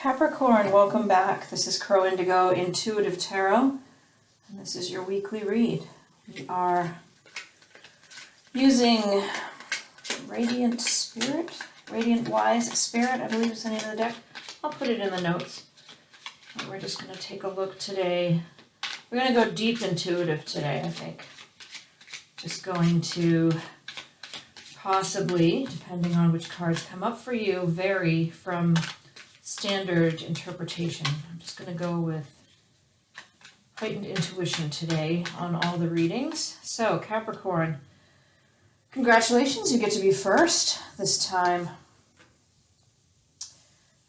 Capricorn, welcome back. This is Crow Indigo Intuitive Tarot, and this is your weekly read. We are using Radiant Wise Spirit, I believe is the name of the deck. I'll put it in the notes. But we're just going to take a look today. We're going to go deep intuitive today, I think. Just going to possibly, depending on which cards come up for you, vary from standard interpretation. I'm just going to go with heightened intuition today on all the readings. So Capricorn, congratulations, you get to be first this time.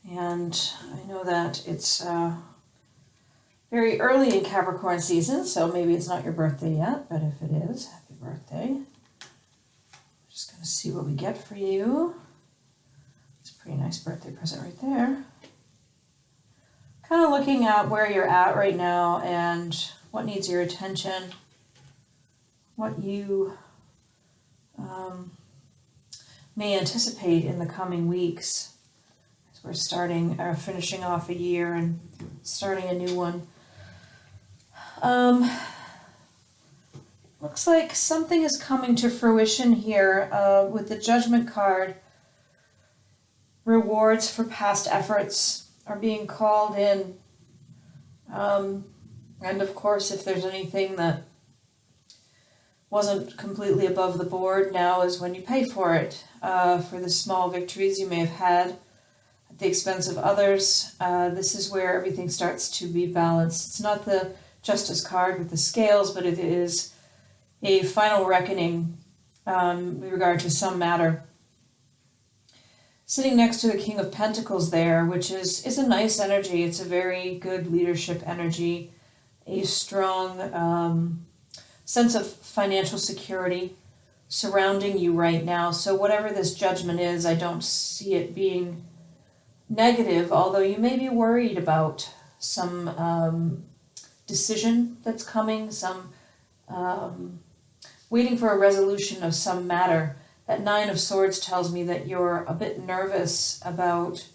And I know that it's very early in Capricorn season, so maybe it's not your birthday yet, but if it is, happy birthday. Just going to see what we get for you. It's a pretty nice birthday present right there. Kind of looking at where you're at right now and what needs your attention, what you may anticipate in the coming weeks as we're starting or finishing off a year and starting a new one. Looks like something is coming to fruition here with the Judgment card. Rewards for past efforts are being called in. And of course, if there's anything that wasn't completely above the board, now is when you pay for it, for the small victories you may have had at the expense of others. This is where everything starts to be balanced. It's not the Justice card with the scales, but it is a final reckoning with regard to some matter. Sitting next to the King of Pentacles there, which is a nice energy. It's a very good leadership energy, a strong sense of financial security surrounding you right now. So whatever this judgment is, I don't see it being negative, although you may be worried about some decision that's coming, some waiting for a resolution of some matter. That Nine of Swords tells me that you're a bit nervous about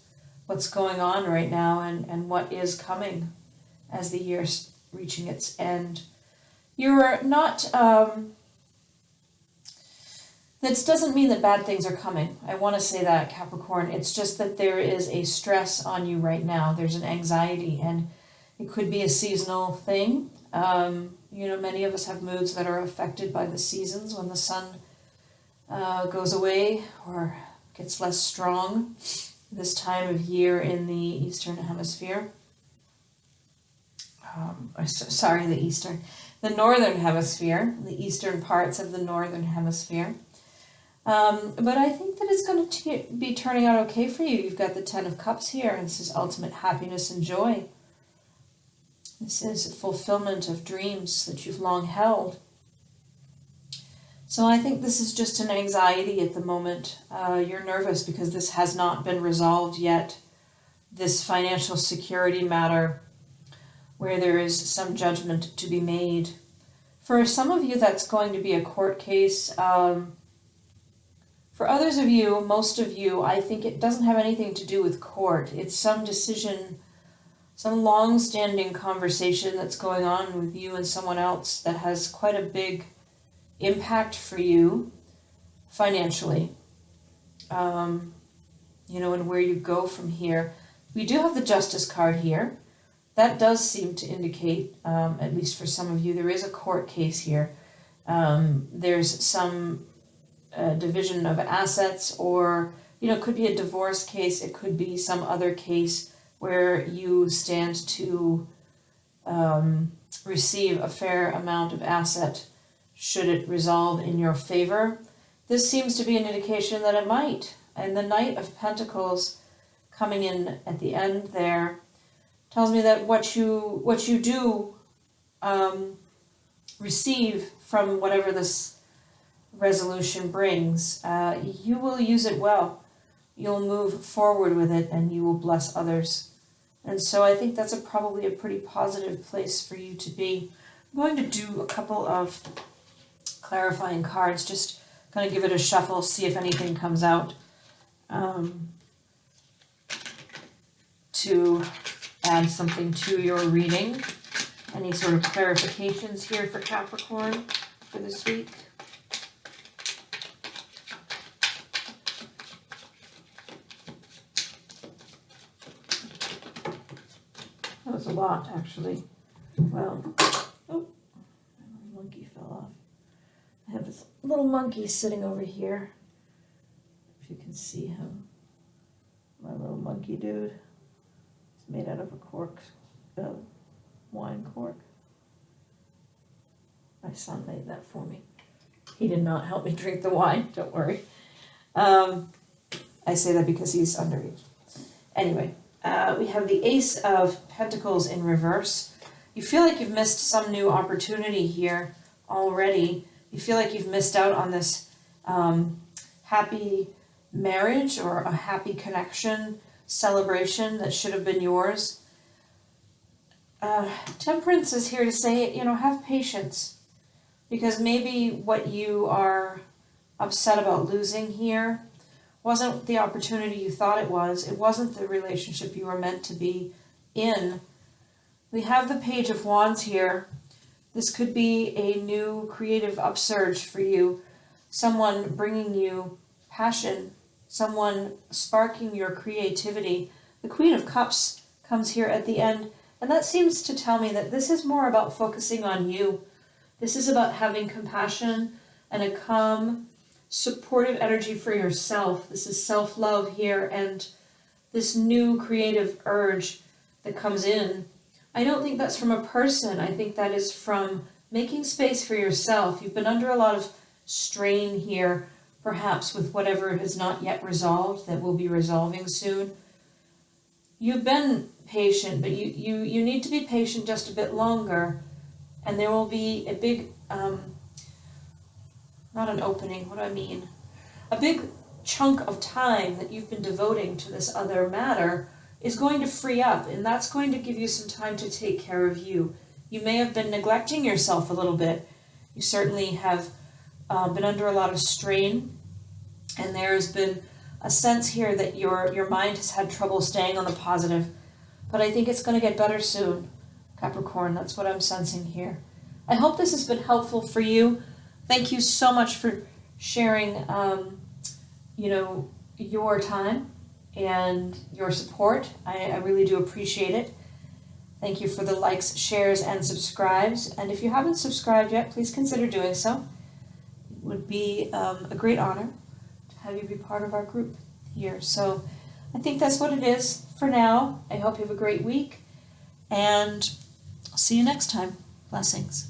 what's going on right now and what is coming as the year's reaching its end. You're not, this doesn't mean that bad things are coming. I want to say that, Capricorn. It's just that there is a stress on you right now. There's an anxiety, and it could be a seasonal thing. Many of us have moods that are affected by the seasons when the sun goes away or gets less strong this time of year in the Eastern Hemisphere. The Northern Hemisphere, the eastern parts of the Northern Hemisphere. But I think that it's going to be turning out okay for you. You've got the Ten of Cups here, and this is ultimate happiness and joy. This is a fulfillment of dreams that you've long held. So I think this is just an anxiety at the moment. You're nervous because this has not been resolved yet. This financial security matter where there is some judgment to be made. For some of you, that's going to be a court case. For others of you, most of you, I think it doesn't have anything to do with court. It's some decision, some long-standing conversation that's going on with you and someone else that has quite a big impact for you financially, and where you go from here. We do have the Justice card here. That does seem to indicate, at least for some of you, there is a court case here. There's some division of assets, or, it could be a divorce case. It could be some other case where you stand to receive a fair amount of asset should it resolve in your favor. This seems to be an indication that it might. And the Knight of Pentacles coming in at the end there tells me that what you do receive from whatever this resolution brings, you will use it well. You'll move forward with it and you will bless others. And so I think that's probably a pretty positive place for you to be. I'm going to do a couple of clarifying cards, just kind of give it a shuffle, see if anything comes out. to add something to your reading. Any sort of clarifications here for Capricorn for this week? That was a lot, actually. Well, oh, my monkey fell off. I have this little monkey sitting over here. If you can see him. My little monkey dude. It's made out of a cork, wine cork. My son made that for me. He did not help me drink the wine, don't worry. I say that because he's underage. Anyway, we have the Ace of Pentacles in reverse. You feel like you've missed some new opportunity here already. You feel like you've missed out on this happy marriage or a happy connection, celebration that should have been yours. Temperance is here to say, have patience, because maybe what you are upset about losing here wasn't the opportunity you thought it was. It wasn't the relationship you were meant to be in. We have the Page of Wands here. This could be a new creative upsurge for you. Someone bringing you passion. Someone sparking your creativity. The Queen of Cups comes here at the end. And that seems to tell me that this is more about focusing on you. This is about having compassion and a calm, supportive energy for yourself. This is self-love here, and this new creative urge that comes in. I don't think that's from a person. I think that is from making space for yourself. You've been under a lot of strain here, perhaps with whatever is not yet resolved that will be resolving soon. You've been patient, but you need to be patient just a bit longer, and there will be a big, not an opening, what do I mean? A big chunk of time that you've been devoting to this other matter is going to free up, and that's going to give you some time to take care of you. You may have been neglecting yourself a little bit. You certainly have been under a lot of strain, and there's been a sense here that your mind has had trouble staying on the positive. But I think it's going to get better soon, Capricorn. That's what I'm sensing here. I hope this has been helpful for you. Thank you so much for sharing, your time and your support. I really do appreciate it. Thank you for the likes, shares, and subscribes. And if you haven't subscribed yet, please consider doing so. It would be a great honor to have you be part of our group here. So I think that's what it is for now. I hope you have a great week, and I'll see you next time. Blessings.